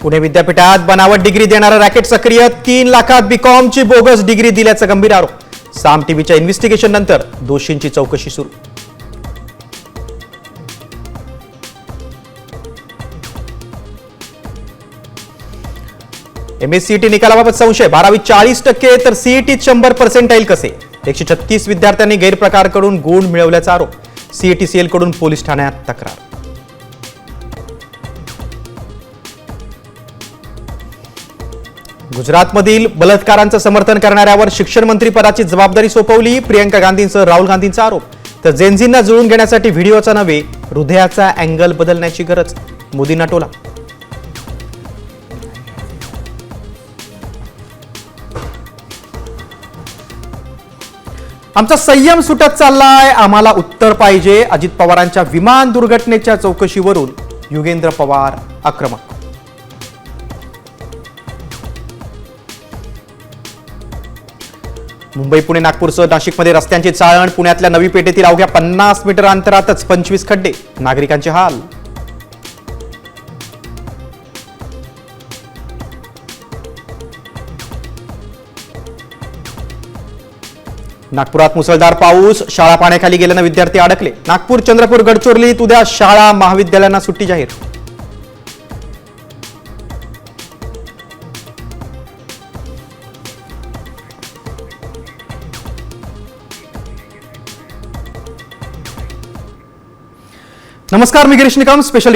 पुणे विद्यापीठात बनावट डिग्री देणारा रॅकेट सक्रिय, 3 लाखात बीकॉमची बोगस डिग्री दिल्याचा गंभीर आरोप। साम टीव्हीच्या इन्व्हेस्टिगेशन नंतर दोषींची चौकशी सुरू। एमएससीईटी निकालाबाबत संशय, 12वीत 40% तर सीईटीत 100% कसे? 136 विद्यार्थ्यांनी गैरप्रकार करून गुण मिळवल्याचा आरोप। सीईटीसीएल कडून पोलीस ठाण्यात तक्रार। गुजरातमधील बलात्कारांचं समर्थन करणाऱ्यावर शिक्षण मंत्री पदाची जबाबदारी सोपवली। प्रियंका गांधींसह राहुल गांधींचा आरोप। तर जेनझींना जुळून घेण्यासाठी व्हिडिओचा नव्हे, हृदयाचा अँगल बदलण्याची गरज, मोदींना टोला। आमचा संयम सुटत चाललाय, आम्हाला उत्तर पाहिजे। अजित पवारांच्या विमान दुर्घटनेच्या चौकशीवरून युगेंद्र पवार आक्रमक। मुंबई पुणे नागपूरसह नाशिकमध्ये रस्त्यांची चाळण। पुण्यातल्या नवी पेठेतील अवघ्या 50 मीटर अंतरातच 25 खड्डे, नागरिकांचे हाल। नागपुरात मुसळधार पाऊस, शाळा पाण्याखाली गेल्यानं विद्यार्थी अडकले। नागपूर, चंद्रपूर, गडचिरोलीत उद्या शाळा महाविद्यालयांना सुट्टी जाहीर। नमस्कार, मी गिरीश निकम, स्पेशल